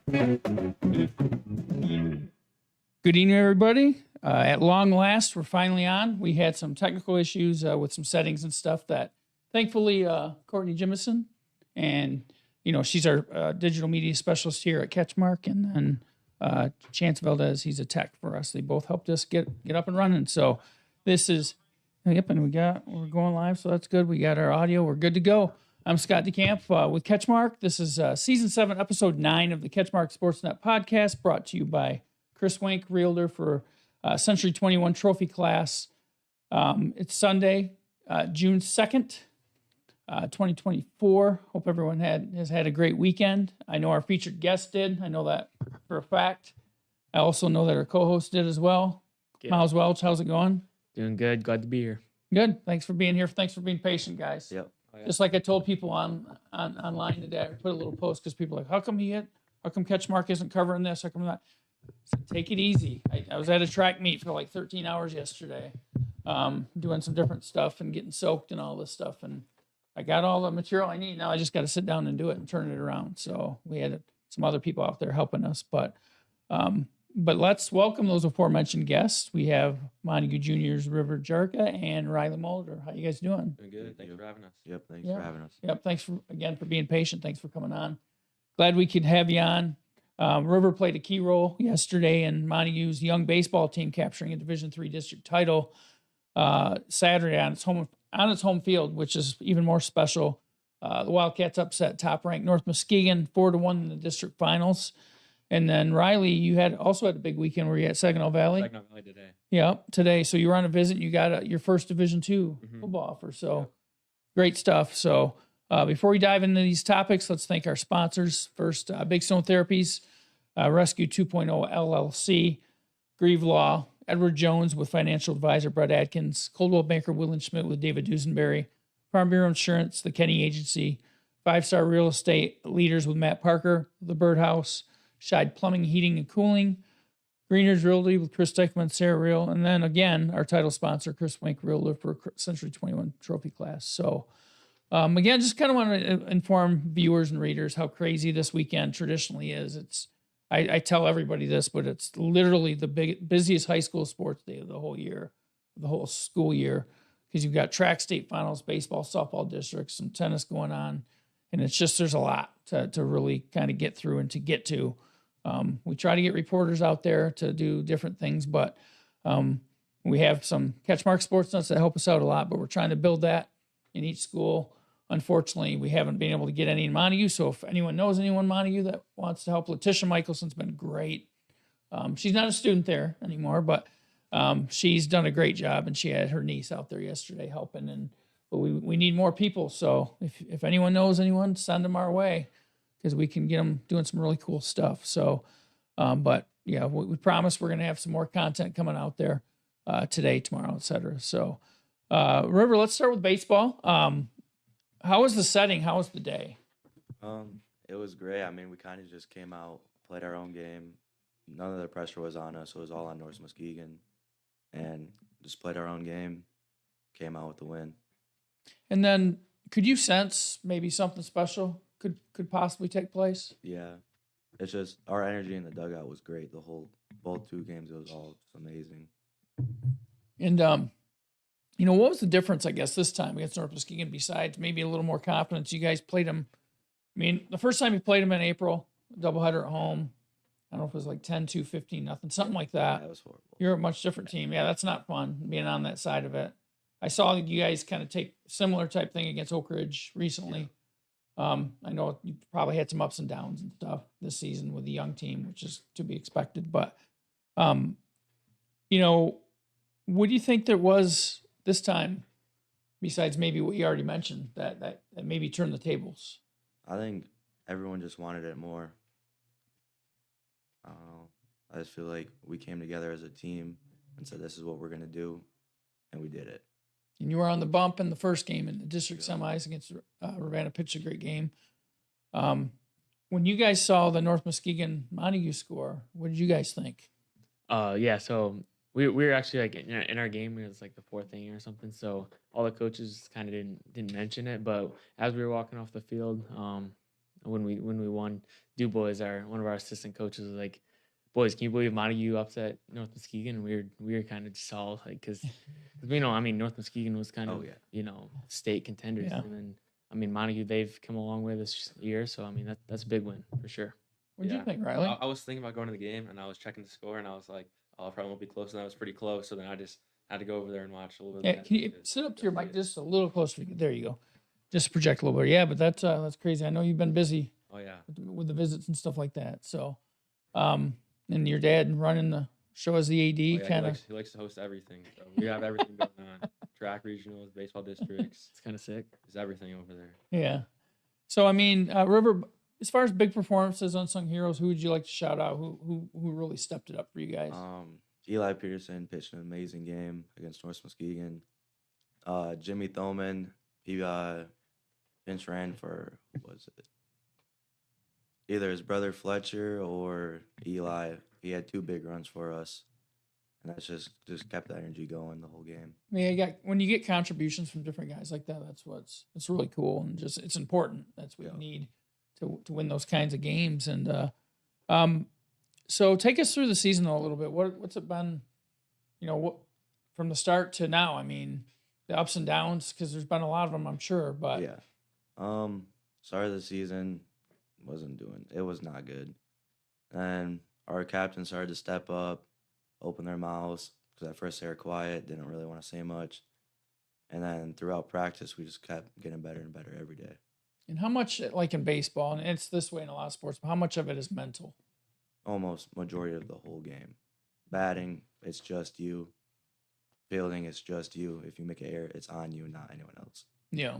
Good evening, everybody. At long last, we're finally on. We had some technical issues with some settings and stuff that thankfully Courtney Jimison, and she's our digital media specialist here at CatchMark, and then Chance Valdez, he's a tech for us. They both helped us get up and running. So this is, yep, and we're going live, so that's good. We got our audio. We're good to go. I'm Scott DeCamp with CatchMark. This is Season 7, Episode 9 of the CatchMark SportsNet podcast, brought to you by Chris Wink, Realtor for Century 21 Trophy Class. It's Sunday, June 2nd, 2024. Hope everyone has had a great weekend. I know our featured guest did. I know that for a fact. I also know that our co-host did as well. Good. Myles, Welch, how's it going? Doing good. Glad to be here. Good. Thanks for being here. Thanks for being patient, guys. Yep. Just like I told people online today, I put a little post because people are like, how come CatchMark isn't covering this? How come not? So take it easy. I was at a track meet for like 13 hours yesterday, doing some different stuff and getting soaked and all this stuff. And I got all the material I need. Now I just got to sit down and do it and turn it around. So we had some other people out there helping us. But let's welcome those aforementioned guests. We have Montague Junior's Ryver Jarka and Riley Mulder. How you guys doing? Doing good. Thanks for having us. Yep. Thanks for having us. Yep. Thanks for being patient. Thanks for coming on. Glad we could have you on. Ryver played a key role yesterday in Montague's young baseball team capturing a Division III district title Saturday on its home field, which is even more special. The Wildcats upset top-ranked North Muskegon 4-1 in the district finals. And then Riley, you also had a big weekend where you at Saginaw Valley. Saginaw Valley today. Yeah, today. So you were on a visit. And you got your first Division II football offer. So great stuff. So. Before we dive into these topics, let's thank our sponsors. First, Big Stone Therapies, Rescue 2.0 LLC, Grieve Law, Edward Jones with financial advisor Brett Adkins, Coldwell Banker Willen Schmidt with David Dusenberry, Farm Bureau Insurance, the Kenny Agency, 5-Star Real Estate Leaders with Matt Parker, The Birdhouse, Scheid Plumbing, Heating, and Cooling, Greeners Realty with Chris Deichman and Sarah Real, and then again, our title sponsor, Chris Wink Realtor for Century 21 Trophy Class. So, again, just kind of want to inform viewers and readers how crazy this weekend traditionally is. I tell everybody this, but it's literally the busiest high school sports day of the whole year, the whole school year, because you've got track state finals, baseball, softball districts, some tennis going on, and it's just there's a lot to really kind of get through and to get to. We try to get reporters out there to do different things, but we have some CatchMark SportsNets that help us out a lot, but we're trying to build that in each school. Unfortunately, we haven't been able to get any in Montague. So if anyone knows anyone in Montague that wants to help, Letitia Michelson's been great. She's not a student there anymore, but she's done a great job, and she had her niece out there yesterday helping. But we need more people. So if anyone knows anyone, send them our way because we can get them doing some really cool stuff. So, but yeah, we promise we're going to have some more content coming out there today, tomorrow, et cetera. So, Ryver, let's start with baseball. How was the setting? How was the day? It was great. I mean, we kind of just came out, played our own game. None of the pressure was on us. It was all on North Muskegon, and just played our own game. Came out with the win. And then, could you sense maybe something special could possibly take place? Yeah, it's just our energy in the dugout was great. Both two games, it was all just amazing. And what was the difference, I guess, this time against North Muskegon besides maybe a little more confidence? You guys played them. I mean, the first time you played them in April, doubleheader at home. I don't know if it was like 10-2, 15-0, something like that. Yeah, that was horrible. You're a much different team. Yeah, that's not fun being on that side of it. I saw you guys kind of take similar type thing against Oak Ridge recently. Yeah. I know you probably had some ups and downs and stuff this season with the young team, which is to be expected. But, what do you think there was this time, besides maybe what you already mentioned, that maybe turned the tables? I think everyone just wanted it more. I don't know. I just feel like we came together as a team and said, this is what we're going to do, and we did it. And you were on the bump in the first game in the district semis against Ravenna, pitched a great game. When you guys saw the North Muskegon Montague score, what did you guys think? Yeah, so we were actually like in our game, it was like the fourth inning or something. So all the coaches kind of didn't mention it, but as we were walking off the field, when we won. Dubois, one of our assistant coaches, was like, "Boys, can you believe Montague upset North Muskegon?" And we were kind of just all like, because North Muskegon was kind of state contenders, Yeah. and then Montague, they've come a long way this year, so that's a big win for sure. What do you think, Riley? I was thinking about going to the game, and I was checking the score, and I was like, "Oh, it probably won't be close." And that was pretty close. So then I just had to go over there and watch a little bit. Yeah, can you sit up to your mic just a little closer? There you go. Just project a little bit. Yeah, but that's crazy. I know you've been busy. Oh yeah. With the visits and stuff like that. So, and your dad running the show as the AD, kind of. He likes to host everything. So we have everything going on. Track regionals, baseball districts. It's kind of sick. There's everything over there. Yeah. So River, as far as big performances, unsung heroes, who would you like to shout out? Who really stepped it up for you guys? Eli Peterson pitched an amazing game against North Muskegon. Jimmy Thoman, he pinch ran for, what was it? Either his brother Fletcher or Eli. He had 2 big runs for us. And that's just kept that energy going the whole game. When you get contributions from different guys like that, it's really cool, and just it's important. That's what you need to win those kinds of games. And so take us through the season though a little bit. What's it been? What from the start to now? The ups and downs, because there's been a lot of them, I'm sure. But start of the season it was not good, and our captain started to step up, open their mouths, because at first they were quiet, didn't really want to say much, and then throughout practice we just kept getting better and better every day. And how much, like in baseball, and it's this way in a lot of sports, but how much of it is mental? Almost majority of the whole game. Batting, it's just you. Fielding, it's just you. If you make an error, it's on you, not anyone else. Yeah.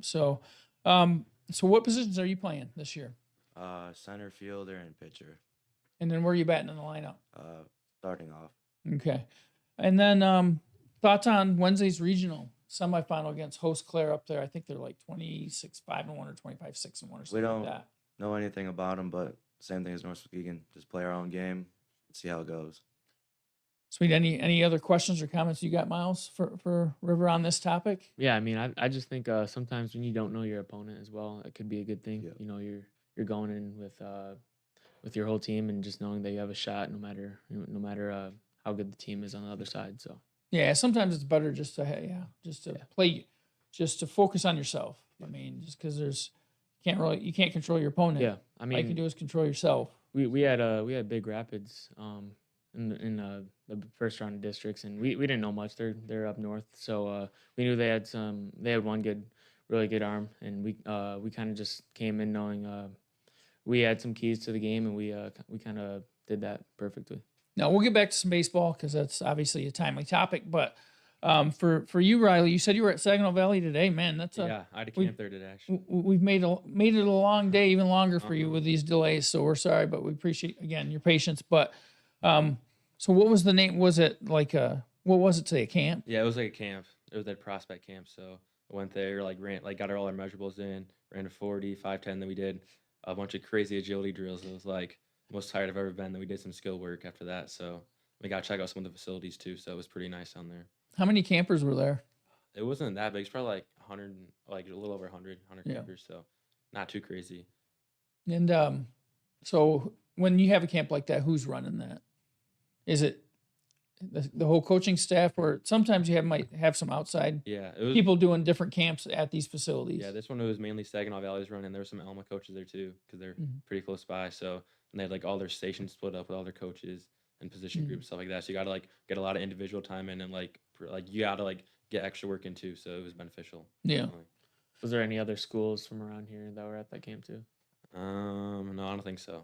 So, so what positions are you playing this year? Center fielder and pitcher. And then where are you batting in the lineup? Starting off. Okay. And then thoughts on Wednesday's regional semifinal against host Claire up there. I think they're like 26-5-1 or 25-6-1 or something We don't like that. know anything about them, but same thing as North Muskegon. Just play our own game and see how it goes. Sweet. Any other questions or comments you got, Myles, for River on this topic? Yeah, I just think sometimes when you don't know your opponent as well, it could be a good thing. Yeah. You're going in with your whole team and just knowing that you have a shot, no matter how good the team is on the other side. So yeah, sometimes it's better just to play, just to focus on yourself. Just because you can't control your opponent. Yeah, all you can do is control yourself. We had Big Rapids in the first round of districts, and we didn't know much. They're up north, so we knew they had one really good arm, and we kind of just came in knowing we had some keys to the game, and we kind of did that perfectly. Now we'll get back to some baseball because that's obviously a timely topic. But for you, Riley, you said you were at Saginaw Valley today. Man, I had a camp there today. Actually, we've made it a long day, even longer for you with these delays. So we're sorry, but we appreciate again your patience. But so what was the name? Was it like what was it today? A camp? Yeah, it was like a camp. It was at prospect camp. So I went there, got all our measurables in, ran a 40, 5'10". Then we did a bunch of crazy agility drills. It was like most tired I've ever been. Then we did some skill work after that. So we got to check out some of the facilities too. So it was pretty nice down there. How many campers were there? It wasn't that big. It's probably like 100, like a little over 100 Yeah. campers. So not too crazy. And so when you have a camp like that, who's running that? Is it the whole coaching staff, or sometimes you might have some outside people doing different camps at these facilities? Yeah, this one was mainly Saginaw Valley's running. There were some Alma coaches there too because they're pretty close by. So and they had like all their stations split up with all their coaches and position groups, stuff like that. So you got to like get a lot of individual time in, and like you got to like get extra work in too. So it was beneficial. Yeah. Definitely. Was there any other schools from around here that were at that camp too? No, I don't think so.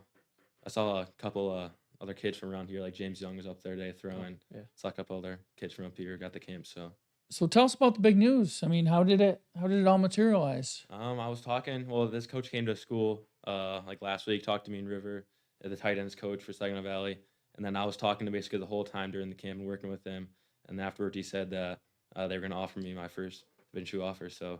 I saw a couple other kids from around here, like James Young was up there today throwing. Yeah. Saw a couple other kids from up here got the camp. So tell us about the big news. How did it all materialize? I was talking. Well, this coach came to school like last week, talked to me and Ryver, the tight ends coach for Saginaw Valley, and then I was talking to basically the whole time during the camp and working with them. And afterwards, he said that they were going to offer me my first Division II offer. So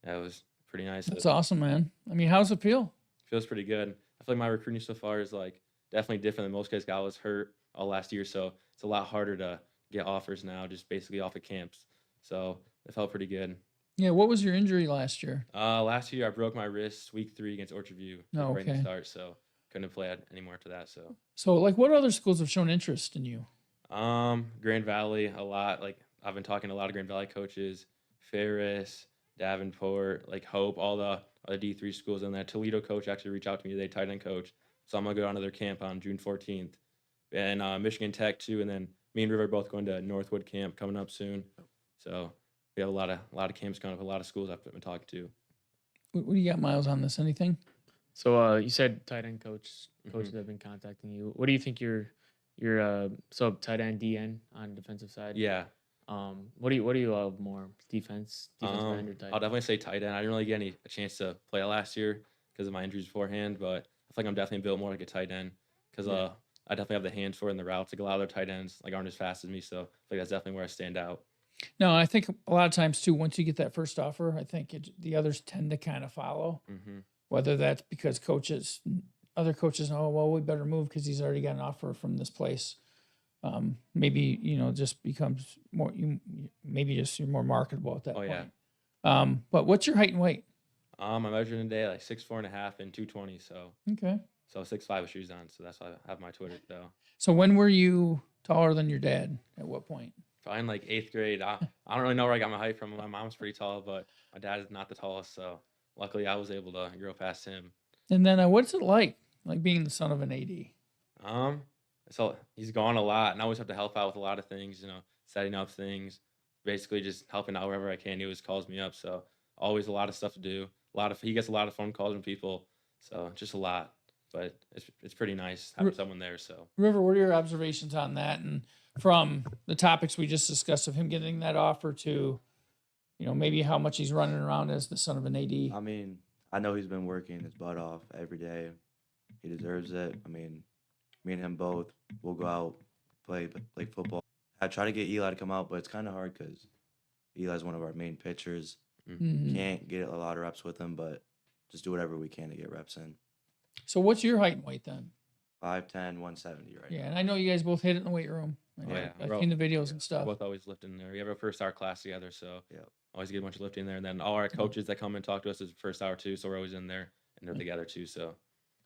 that was pretty nice. That's awesome, man. How's it feel? Feels pretty good. I feel like my recruiting so far is like definitely different than most guys. I was hurt all last year, so it's a lot harder to get offers now, just basically off of camps. So it felt pretty good. Yeah. What was your injury last year? Last year I broke my wrist week 3 against Orchard View, Oh, right in the okay. start, so couldn't play anymore after that. So, like, what other schools have shown interest in you? Grand Valley a lot. Like I've been talking to a lot of Grand Valley coaches, Ferris, Davenport, like Hope, all the other D3 schools, and that Toledo coach actually reached out to me. They tight end coach, so I'm gonna go down to their camp on June 14th, and Michigan Tech too, and then me and River both going to Northwood camp coming up soon. So we have a lot of camps coming up, a lot of schools I've been talking to. What do you got, Myles, on this? Anything? So you said tight end coaches have been contacting you. What do you think your so tight end DN on defensive side? Yeah. What do you love more, defense end or tight end? I'll definitely say tight end. I didn't really get a chance to play last year because of my injuries beforehand, but I feel like I'm definitely built more like a tight end because I definitely have the hands for it in the routes. Like a lot of their tight ends like aren't as fast as me, so I feel like that's definitely where I stand out. No, I think a lot of times too, once you get that first offer, I think the others tend to kind of follow. Mm-hmm. Whether that's because other coaches know, well, we better move because he's already got an offer from this place. Maybe just becomes more. You're more marketable at that point. Yeah. But what's your height and weight? I'm measuring today like 6'4.5" and 220. So Okay. 6'5" with shoes on. So that's why I have my Twitter though. So when were you taller than your dad? At what point? Probably in like 8th grade. I don't really know where I got my height from. My mom's pretty tall, but my dad is not the tallest. So luckily I was able to grow past him. And then what's it like being the son of an AD? So he's gone a lot, and I always have to help out with a lot of things, setting up things, basically just helping out wherever I can. He always calls me up, so always a lot of stuff to do. He gets a lot of phone calls from people, so just a lot. But it's pretty nice having someone there. So River, what are your observations on that? And from the topics we just discussed of him getting that offer to, maybe how much he's running around as the son of an AD. I mean, I know he's been working his butt off every day. He deserves it. I mean, me and him both will go out, play football. I try to get Eli to come out, but it's kind of hard because Eli's one of our main pitchers. Mm-hmm. Can't get a lot of reps with him, but just do whatever we can to get reps in. So what's your height and weight then? 5'10", 170 right Yeah, now. and I know you guys both hit it in the weight room. I've seen the videos and stuff. We're both always lifting there. We have our first hour class together, so Yeah. always get a bunch of lifting there. And then all our coaches that come and talk to us is first hour too, so we're always in there and they're together too. So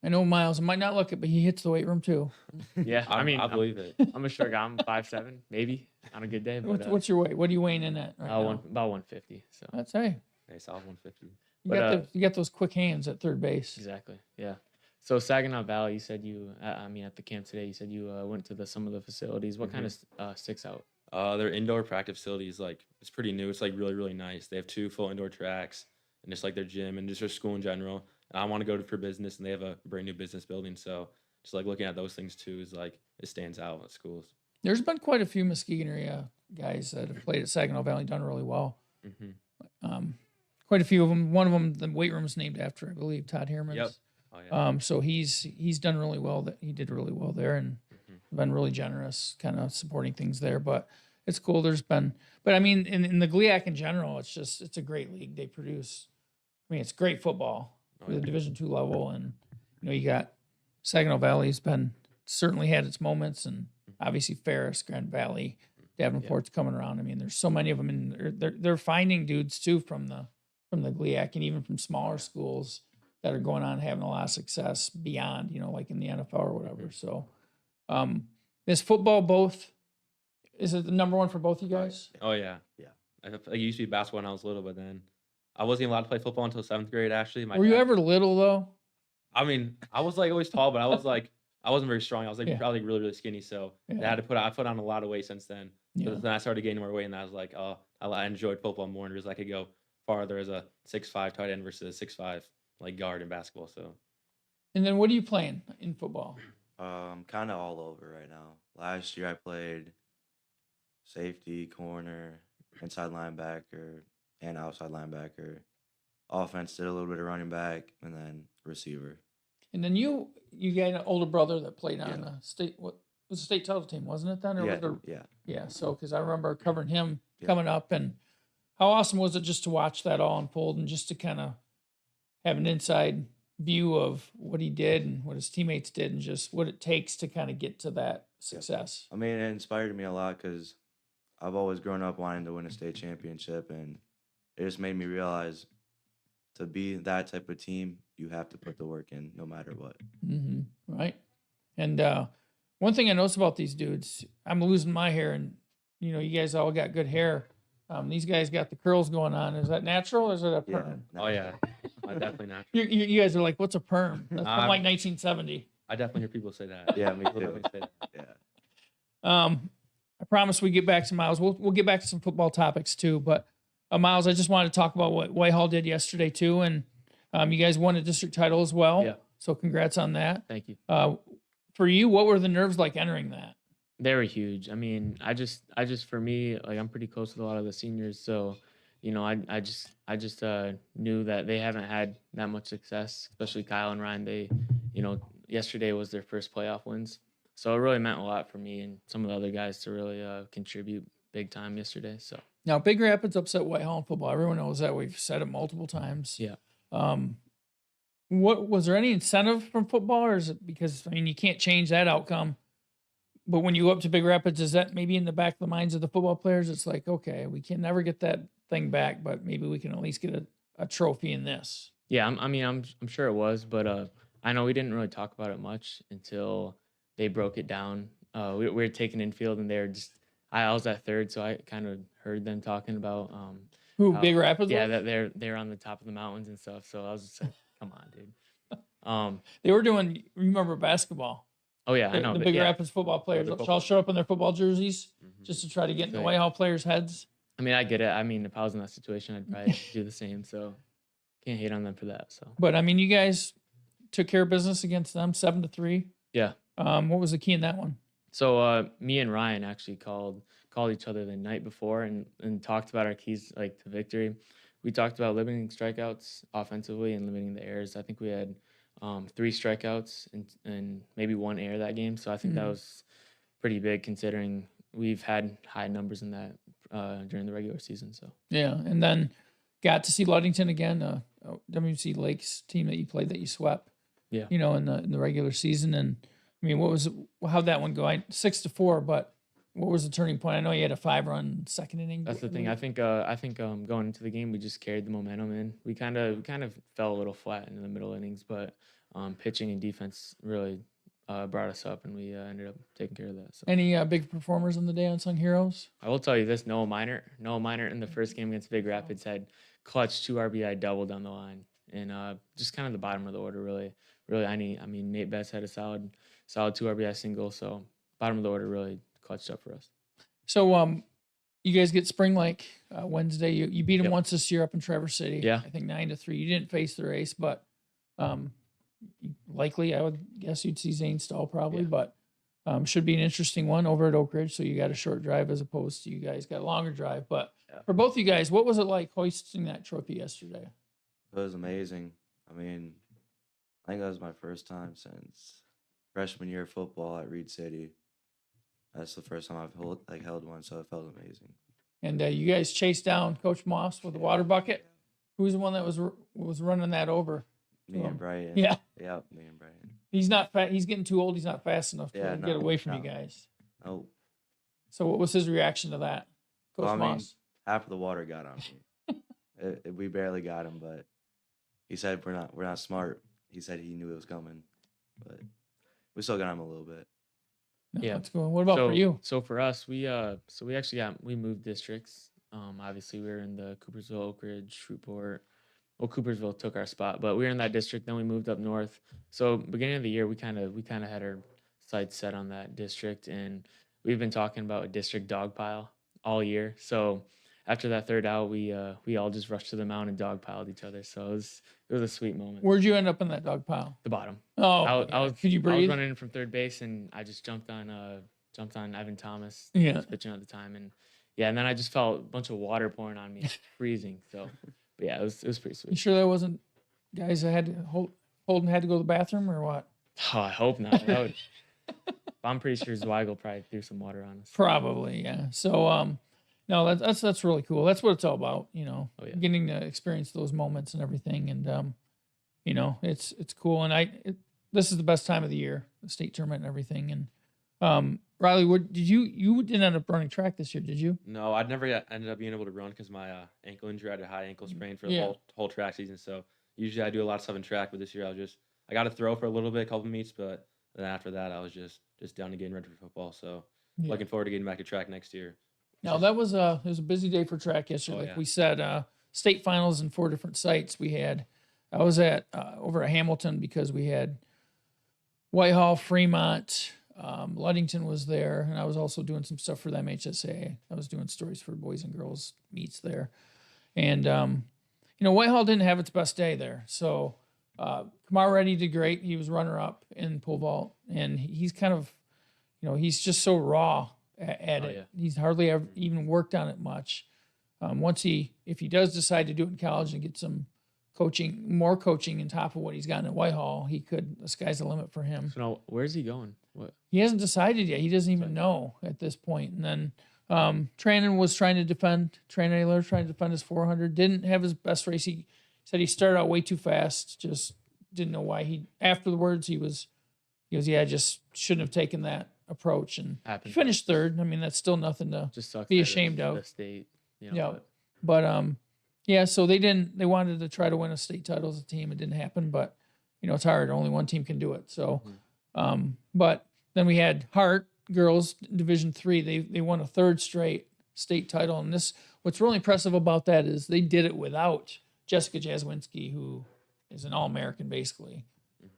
I know Myles might not look it, but he hits the weight room too. Yeah, I mean, I believe it. I'm a short guy. I'm 5'7", maybe on a good day. But What's your weight? What are you weighing in at right now? about 150. So That's Hey, solid 150. you got those quick hands at third base. exactly, yeah. So Saginaw Valley, you said at the camp today, you said you went to some of the facilities. What kind of sticks out? Their indoor practice facility is it's pretty new. It's really, really nice. They have 2 full indoor tracks and just their gym and just their school in general. And I want to go for business, and they have a brand new business building. So just looking at those things too is it stands out at schools. There's been quite a few Muskegon area guys that have played at Saginaw Valley, done really well. Mm-hmm. Quite a few of them. One of them, the weight room is named after, I believe, Todd Herman's. Yep. Oh, yeah. So he's done really well. He did really well there, and been really generous, kind of supporting things there. But it's cool. But I mean, in the GLIAC in general, it's a great league. They produce. I mean, it's great football for the Division II level, and you got Saginaw Valley's certainly had its moments, and obviously Ferris, Grand Valley, Davenport's coming around. I mean, there's so many of them, and they're finding dudes too from the GLIAC and even from smaller schools that are going on having a lot of success beyond, like in the NFL or whatever. So, is football is it the number one for both you guys? Oh yeah. Yeah. I used to be basketball when I was little, but then I wasn't even allowed to play football until 7th grade. Actually, Were you ever little though? I mean, I was always tall, but I wasn't very strong. I was probably really, really skinny. So I put on a lot of weight since then. Yeah. But then I started gaining more weight, and I was I enjoyed football more, and I could go farther as a 6'5" tight end versus a 6'5" guard in basketball. So. And then what are you playing in football? Kind of all over right now. Last year I played safety, corner, inside linebacker, and outside linebacker. Offense did a little bit of running back, and then receiver. And then you got an older brother that played on the state. What was the state title team? Wasn't it then? Or was it yeah. So because I remember covering him coming up, and how awesome was it just to watch that all unfold and just to kind of have an inside view of what he did and what his teammates did and just what it takes to kind of get to that success. I mean, it inspired me a lot because I've always grown up wanting to win a state championship, and it just made me realize to be that type of team, you have to put the work in no matter what. Right. And one thing I noticed about these dudes, I'm losing my hair, and you guys all got good hair. These guys got the curls going on. Is that natural or is it a perm? Oh yeah, definitely not. You guys are like, what's a perm? That's from like 1970. I definitely hear people say that. Yeah, me People too. definitely say that. Yeah. I promise we get back to Myles. We'll get back to some football topics too. But Myles, I just wanted to talk about what Whitehall did yesterday too, and you guys won a district title as well. Yeah. So congrats on that. Thank you. For you, what were the nerves like entering that? They were huge. I mean, I just for me, like I'm pretty close with a lot of the seniors, so I just knew that they haven't had that much success, especially Kyle and Ryan. They, yesterday was their first playoff wins, so it really meant a lot for me and some of the other guys to really contribute big time yesterday. So Now, Big Rapids upset Whitehall in football. Everyone knows that. We've said it multiple times. yeah. What was there any incentive from football, or is it because you can't change that outcome? But when you go up to Big Rapids, is that maybe in the back of the minds of the football players? It's like, okay, we can never get that thing back, but maybe we can at least get a trophy in this. Yeah, I'm sure it was, but I know we didn't really talk about it much until they broke it down. We were taking infield, and they're just I was at third, so I kind of heard them talking about Who Big Rapids? yeah, was? that they're on the top of the mountains and stuff. So I was just like, come on, dude. They were doing. Remember basketball? Oh yeah, I The, know. the but Big yeah. Rapids football players the all football. showed up in their football jerseys Mhm. just to try to get in the Right. Whitehall players' heads. I mean, I get it. I mean, if I was in that situation, I'd probably do the same. So can't hate on them for that. So But you guys took care of business against them, 7-3. yeah. What was the key in that one? So me and Ryan actually called each other the night before and talked about our keys like to victory. We talked about limiting strikeouts offensively and limiting the errors. I think we had 3 strikeouts and maybe 1 error that game. So I think that was pretty big considering we've had high numbers in that during the regular season. So Yeah, and then got to see Ludington again, WC Lakes team that you played that you swept. Yeah. In the regular season, and how'd that one go? 6-4, but what was the turning point? I know you had a 5-run second inning. that's the thing. I think going into the game we just carried the momentum in. We kind of fell a little flat in the middle innings, but pitching and defense really brought us up, and we ended up taking care of that. So Any big performers on the day, unsung heroes? I will tell you this: Noah Minor in the first game against Big Rapids had clutch 2 RBI double down the line, and just kind of the bottom of the order really. Nate Betts had a solid 2 RBI single, so bottom of the order really clutched up for us. So you guys get Spring Lake Wednesday. You beat them Yep. once this year up in Traverse City. Yeah. I think 9-3. You didn't face the race, but likely I would guess you'd see Zane Stahl probably, Yeah. but should be an interesting one over at Oak Ridge. So you got a short drive as opposed to you guys got a longer drive. But Yeah. for both you guys, what was it like hoisting that trophy yesterday? It was amazing. I think that was my first time since freshman year of football at Reed City. That's the first time I've held one, so it felt amazing. And you guys chased down Coach Moss with the water bucket. Who's the one that was running that over? Me and Brian. Yeah. Yep, me and Brian. He's not he's getting too old. He's not fast enough to Yeah, get no, away from no. you guys. Oh, So what was his reaction to that, Coach Well, Moss? half of the water got on me. We barely got him, but he said we're not smart. He said he knew it was coming, but we still got him a little bit. No, Yeah. that's cool. What about for you? So for us, we moved districts. Obviously we were in the Coopersville, Oak Ridge, Shreveport. Well, Coopersville took our spot, but we were in that district. Then we moved up north. So beginning of the year, we kind of had our sights set on that district, and we've been talking about a district dog pile all year. So after that third out, we all just rushed to the mound and dog piled each other. So it was a sweet moment. Where'd you end up in that dog pile? The bottom. Oh, I was could you I was breathe? running in from third base, and I just jumped on Evan Thomas. Yeah. Who was pitching at the time, and then I just felt a bunch of water pouring on me, freezing. So, but yeah, it was pretty You sweet. sure that wasn't guys that had to Holden had to go to the bathroom or what? Oh, I hope not. I'm pretty sure Zweigel probably threw some water on us. Probably, yeah. So no, that's really cool. That's what it's all about, Oh, yeah. getting to experience those moments and everything, and it's cool. And this is the best time of the year, the state tournament and everything. And Riley, what did you didn't end up running track this year, did you? No, I'd never ended up being able to run because my ankle injury. I had a high ankle sprain for the Yeah. whole track season. So usually I do a lot of stuff in track, but this year I got to throw for a little bit, a couple meets, but then after that I was just down to getting ready for football. So Yeah. looking forward to getting back to track next year. Now that was it was a busy day for track yesterday. Oh, Like yeah. we said, state finals in 4 different sites. I was at over at Hamilton because we had Whitehall, Fremont, Ludington was there, and I was also doing some stuff for the MHSA. I was doing stories for boys and girls meets there, and Whitehall didn't have its best day there. So Kamar Reddy did great. He was runner up in pole vault, and he's kind of, he's just so raw at it. Yeah. He's hardly ever even worked on it much. If he does decide to do it in college and get some more coaching on top of what he's gotten at Whitehall, the sky's the limit for him. So now, where's he going? What? He hasn't decided yet. He doesn't even know at this point. And then Trannon was trying to defend. Trannon Ayler trying to defend his 400. Didn't have his best race. He said he started out way too fast. Just didn't know why. Afterwards, he was, I just shouldn't have taken that approach. And he finished third. I mean, that's still nothing to Just sucks be that ashamed of. The state, Yeah. But yeah, so they wanted to try to win a state title as a team. It didn't happen, but it's hard. Only one team can do it. So, but then we had Hart girls Division III. They won a 3rd straight state title. And what's really impressive about that is they did it without Jessica Jaswinski, who is an All-American basically.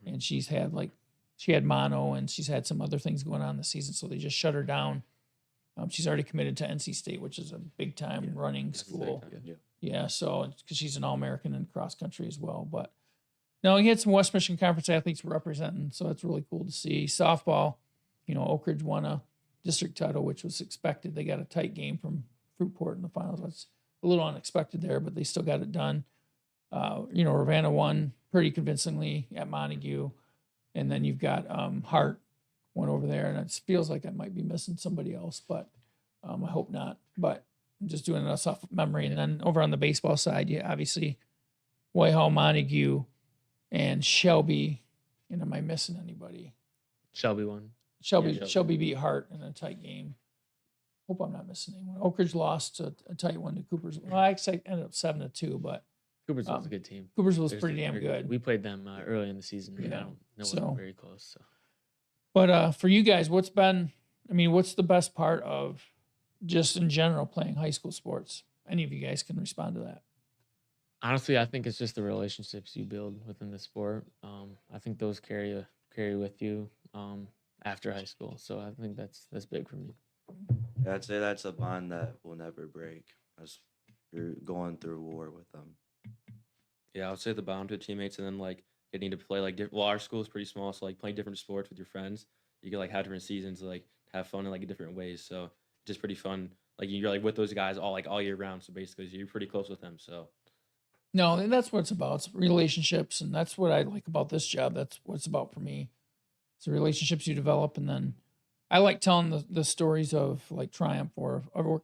And she had mono and she's had some other things going on this season. So they just shut her down. She's already committed to NC State, which is a big time running school. Yeah, so because she's an All-American in cross country as well. But no, he had some West Michigan Conference athletes representing, so it's really cool to see. Softball, Oak Ridge won a district title, which was expected. They got a tight game from Fruitport in the finals. That's a little unexpected there, but they still got it done. Ravenna won pretty convincingly at Montague, and then you've got Hart went over there, and it feels like I might be missing somebody else, but I hope not. But I'm just doing this off memory. And then over on the baseball side, obviously Whitehall, Montague, and Shelby. And am I missing anybody? Shelby won. Shelby beat Hart in a tight game. Hope I'm not missing anyone. Oak Ridge lost a tight one to Coopersville. Well, I ended up 7-2, but Coopersville's a good team. Coopersville's pretty damn good. We played them early in the season. Yeah. It wasn't very close. So. But for you guys, what's the best part of just in general playing high school sports? Any of you guys can respond to that. Honestly, I think it's just the relationships you build within the sport. I think those carry with you after high school. So I think that's big for me. Yeah, I'd say that's a bond that will never break. As you're going through war with them. Yeah, I would say the bond with teammates, and then getting to play our school is pretty small, so playing different sports with your friends, you can have different seasons, have fun in different ways. So just pretty fun. You're with those guys all year round. So basically, you're pretty close with them. So. No, and that's what it's about. It's relationships, and that's what I like about this job. That's what it's about for me. It's the relationships you develop, and then I like telling the stories of triumph or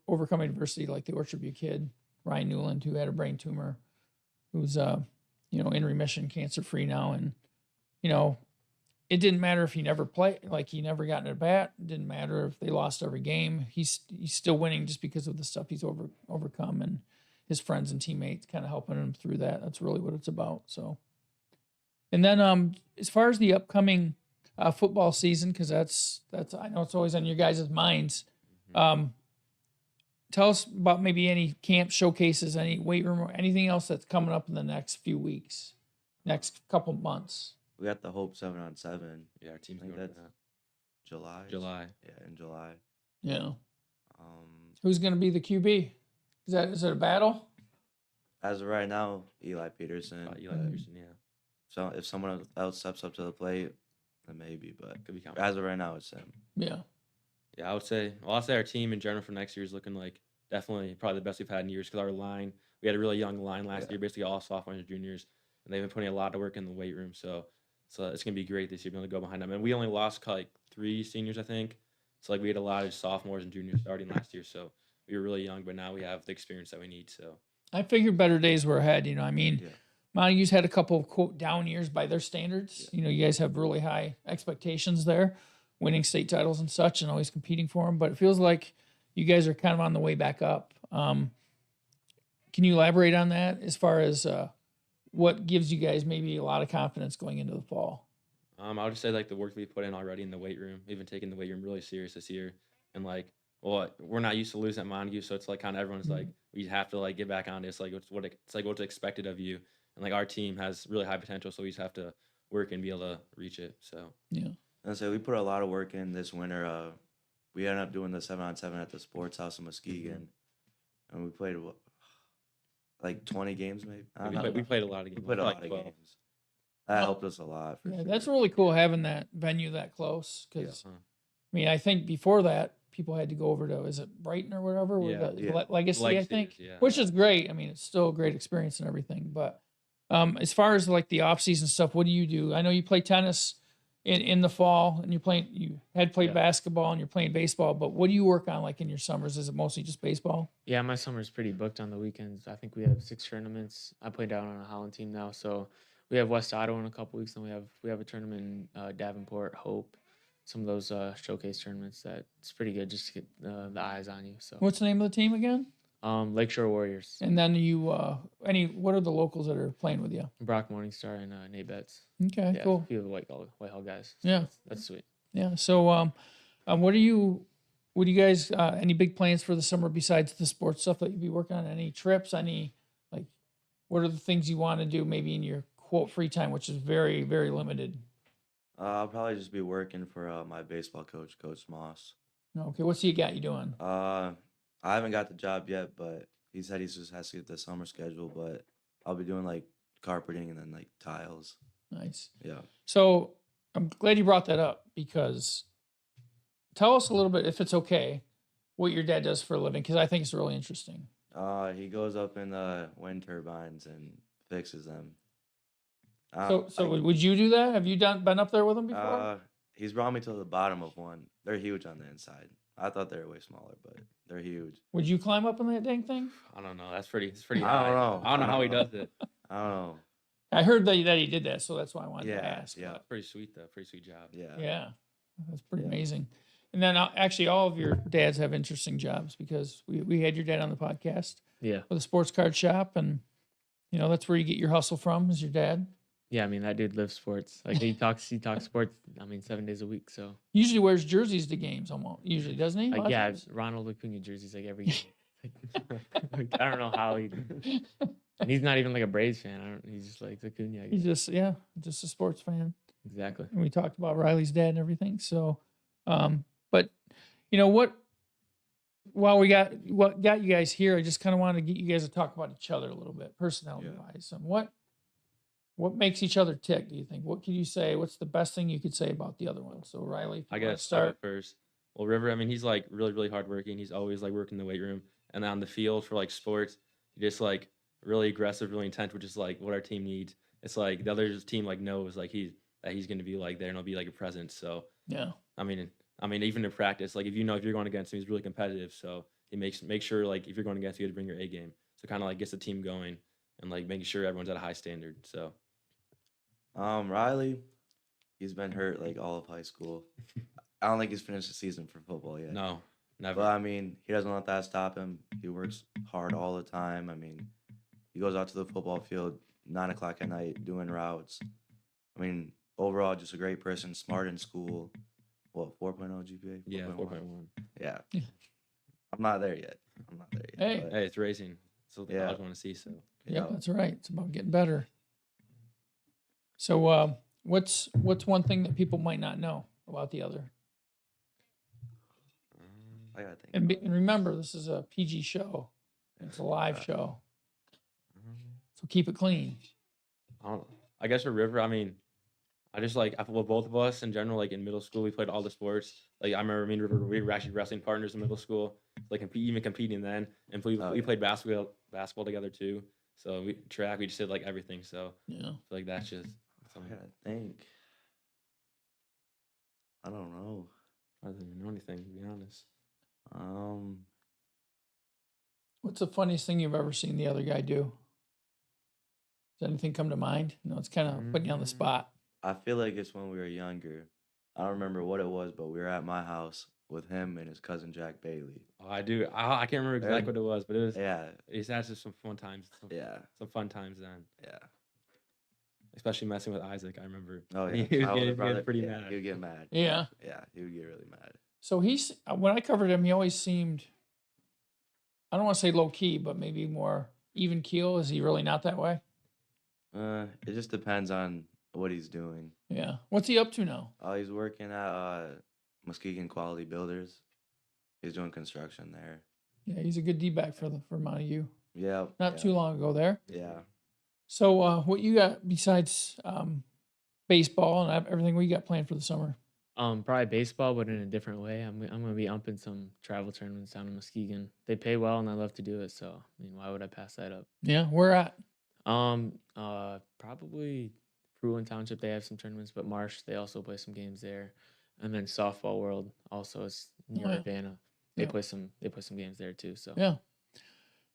overcoming adversity, like the Orchard View kid, Ryan Newland, who had a brain tumor, who's in remission, cancer free now, and it didn't matter if he never played, he never got in a bat. It didn't matter if they lost every game. He's still winning just because of the stuff he's overcome, and his friends and teammates kind of helping him through that. That's really what it's about. So, and then as far as the upcoming football season, because that's I know it's always on your guys' minds. Tell us about maybe any camp showcases, any weight room, or anything else that's coming up in the next few weeks, next couple months. We got the Hope 7-on-7. Yeah, our team's I think going to that's July. Yeah, in July. Yeah. Who's going to be the QB? Is it a battle? As of right now, Eli Peterson. Peterson, yeah. So if someone else steps up to the plate, then maybe. But Could be as of right now, it's him. Yeah. Yeah, I'll say our team in general for next year is looking definitely probably the best we've had in years, because our line, we had a really young line last year, basically all sophomores and juniors, and they've been putting a lot of work in the weight room. So it's going to be great this year, being able to go behind them. And we only lost 3 seniors, I think. So we had a lot of sophomores and juniors starting last year. So we were really young, but now we have the experience that we need. So I figured better days were ahead. Montague's had a couple of quote down years by their standards. You guys have really high expectations there. winning state titles and such and always competing for them. But it feels like you guys are kind of on the way back up. Can you elaborate on that as far as what gives you guys maybe a lot of confidence going into the fall? I would just say like the work we put in already in the weight room. We've been taking the weight room really serious this year, and like, well, we're not used to losing at Montague, so it's like kind of everyone's like we have to like get back on this. Like it's like what's expected of you, and like our team has really high potential, so we just have to work and be able to reach it. So yeah, And so we put a lot of work in this winter. We ended up doing the 7-on-7 at the sports house in Muskegon, and we played like 20 games maybe. I don't know. we played a lot of games. We played a like lot of 12. games. That helped us a lot. For yeah, sure. that's really cool having that venue that close. Because Yeah. I mean, I think before that people had to go over to, is it Brighton or whatever? Where Yeah. the Yeah. Legacy, I Legacy think, is, yeah. which is great. I mean, it's still a great experience and everything. But as far as like the off season stuff, what do you do? I know you play tennis in the fall, and you had played Yeah. basketball and you're playing baseball. But what do you work on like in your summers? Is it mostly just baseball? Yeah, my summer's pretty booked on the weekends. I think we have 6 tournaments. I play down on a Holland team now, so we have West Ottawa in a couple weeks, and we have a tournament in Davenport, Hope, some of those showcase tournaments. That it's pretty good just to get the eyes on you. So What's the name of the team again? Lakeshore Warriors, And then you what are the locals that are playing with you? Brock Morningstar, and Nate Betts. Okay, Yeah, cool. a few of the Whitehall guys. So Yeah. that's sweet. Yeah. So, what do you guys, any big plans for the summer besides the sports stuff that you'd be working on? Any trips? Any, like, what are the things you want to do maybe in your quote free time, which is very, very limited? I'll probably just be working for my baseball coach, Coach Moss. Okay. What's he got you doing? I haven't got the job yet, but he said he just has to get the summer schedule. But I'll be doing like carpeting and then like tiles. Nice. Yeah. So I'm glad you brought that up because tell us a little bit, if it's okay, what your dad does for a living, because I think it's really interesting. He goes up in the wind turbines and fixes them. So would you do that? Have you been up there with him before? He's brought me to the bottom of one. They're huge on the inside. I thought they were way smaller, but they're huge. Would you climb up on that dang thing? I don't know. It's pretty I high. don't know. I don't know how he does it. I don't know. I heard that he did that, so that's why I wanted to Yeah, ask. yeah. but Pretty sweet though. Pretty sweet job. Yeah. yeah, that's pretty Yeah. amazing. And then actually, all of your dads have interesting jobs because we had your dad on the podcast Yeah. with a sports card shop, and that's where you get your hustle from. Is your dad? Yeah, I mean that dude lives sports. Like he talks sports. I mean 7 days a week. So Usually wears jerseys to games, almost. Usually, doesn't he? A lot like of yeah, times? Ronald Acuna jerseys like every game. Like, I don't know how he. And he's not even like a Braves fan. He's just like Acuna. I He's guess. just a sports fan. Exactly. And we talked about Riley's dad and everything. So, but what? While what got you guys here, I just kind of wanted to get you guys to talk about each other a little bit, personality wise, and what makes each other tick. Do you think? What could you say? What's the best thing you could say about the other one? So, Riley, if you I wanna guess start first. Well, River, I mean, he's like really, really hardworking. He's always like working in the weight room, and on the field for like sports, he's just like really aggressive, really intense, which is like what our team needs. It's like the other team like knows like he's going to be like there and he'll be like a presence. So Yeah. I mean, even in practice, like if you're going against him, he's really competitive. So he makes sure like if you're going against him, you have to bring your A game. So kind of like gets the team going and like making sure everyone's at a high standard. So Riley, he's been hurt like all of high school. I don't think he's finished the season for football yet. no, never. But I mean, he doesn't let that stop him. He works hard all the time. I mean, he goes out to the football field 9 o'clock at night doing routes. I mean, overall, just a great person, smart in school. What, 4.0 GPA? Yeah, 4.1. Yeah. I'm not there yet. Hey. but, Hey, it's racing. That's what the Yeah. college want to see. So Yep, that's right. It's about getting better. So, what's one thing that people might not know about the other? I gotta think. And remember, this is a PG show. It's a live show, so keep it clean. I don't know. I guess for River, I mean, I just like well, both of us in general, like in middle school, we played all the sports. Like I remember me and River, we were actually wrestling partners in middle school, like even competing then, and we played basketball together too. So we just did like everything. So Yeah. I feel like that's just I gotta think. I don't know. I don't even know anything to be honest. What's the funniest thing you've ever seen the other guy do? Does anything come to mind? No, it's kind of putting you on the spot. I feel like it's when we were younger. I don't remember what it was, but we were at my house with him and his cousin Jack Bailey. Oh, I do. I can't remember exactly what it was, but it was. Yeah, It's actually some fun times. yeah, Some fun times then. yeah. Especially messing with Isaac. I remember. Oh He yeah, was my older getting brother. pretty Yeah, mad. he would get mad. Yeah. Yeah, he would get really mad. So he's when I covered him, he always seemed, I don't want to say low key, but maybe more even keel. Is he really not that way? It just depends on what he's doing. Yeah. What's he up to now? He's working at Muskegon Quality Builders. He's doing construction there. Yeah, he's a good D-back for Montague. Yeah. Not too long ago there. Yeah. So what you got besides baseball and everything? What you got planned for the summer? Probably baseball, but in a different way. I'm gonna be umping some travel tournaments down in Muskegon. They pay well, and I love to do it. So I mean, why would I pass that up? Yeah, where at? Probably Fruin Township. They have some tournaments, but Marsh they also play some games there, and then Softball World also is near yeah. Urbana. They Yeah. play some games there too. So Yeah.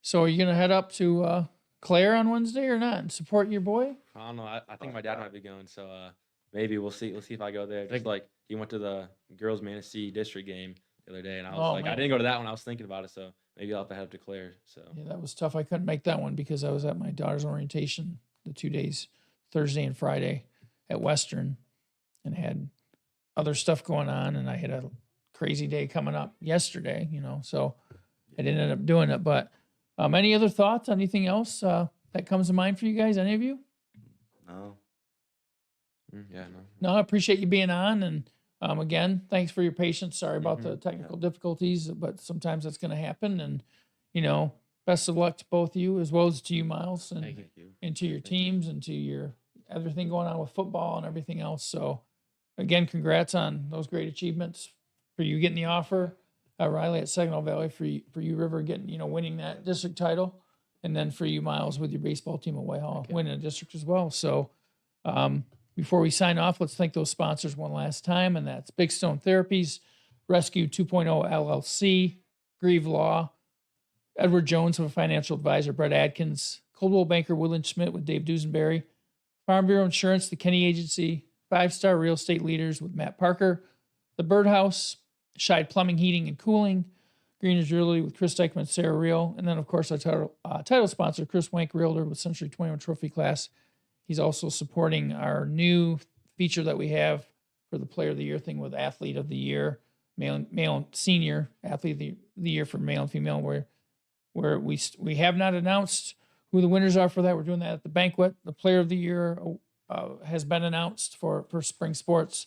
So are you gonna head up to Claire on Wednesday or not and support your boy? I don't know. I think my dad might be going, so maybe we'll see. We'll see if I go there. Just like he went to the girls' Manistee district game the other day, and I was like, man. I didn't go to that one. I was thinking about it, so maybe I'll have to head up to Claire. So Yeah, that was tough. I couldn't make that one because I was at my daughter's orientation the 2 days, Thursday and Friday at Western, and had other stuff going on, and I had a crazy day coming up yesterday, so I didn't end up doing it. But any other thoughts? Anything else that comes to mind for you guys? Any of you? No. yeah, no. No, I appreciate you being on. And again, thanks for your patience. Sorry about the technical difficulties, but sometimes that's going to happen. And, best of luck to both of you as well as to you, Myles, and, Thank you. Thank you. and to your teams and to your everything going on with football and everything else. So, again, congrats on those great achievements for you getting the offer. Riley at Saginaw Valley, for you, Ryver, getting, winning that district title. And then for you, Myles, with your baseball team at Whitehall, winning a district as well. So, before we sign off, let's thank those sponsors one last time, and that's Big Stone Therapies, Rescue 2.0 LLC, Grieve Law, Edward Jones, a financial advisor, Brett Adkins, Coldwell Banker, Woodland Schmidt with Dave Duesenberry, Farm Bureau Insurance, the Kenny Agency, 5-Star Real Estate Leaders with Matt Parker, The Birdhouse, Scheid Plumbing, Heating, and Cooling, Green is Jewelry with Chris Dykman and Sarah Reel, and then, of course, our title sponsor, Chris Wank Realtor with Century 21 Trophy Class. He's also supporting our new feature that we have for the Player of the Year thing with Athlete of the Year, male and senior Athlete of the Year for male and female, where we have not announced who the winners are for that. We're doing that at the banquet. The Player of the Year has been announced for spring sports.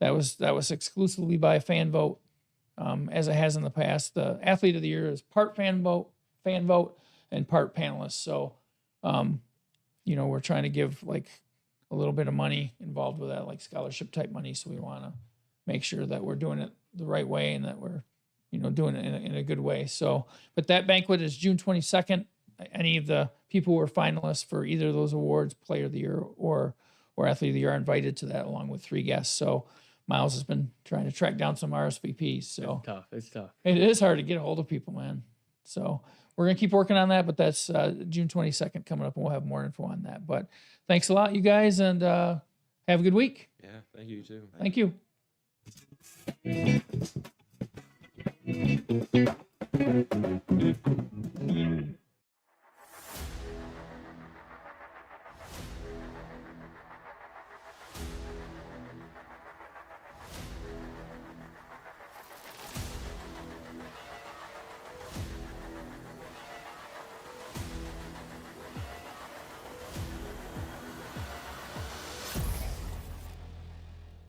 That was exclusively by a fan vote, as it has in the past. The Athlete of the Year is part fan vote, and part panelist. So, we're trying to give like a little bit of money involved with that, like scholarship type money. So we want to make sure that we're doing it the right way and that we're, doing it in a good way. So, but that banquet is June 22nd. Any of the people who are finalists for either of those awards, Player of the Year or Athlete of the Year, are invited to that along with 3 guests. So Myles has been trying to track down some RSVPs. So It's tough. it is hard to get a hold of people, man. So we're going to keep working on that, but that's June 22nd coming up, and we'll have more info on that. But thanks a lot, you guys, and have a good week. Yeah, thank you too. Thank you.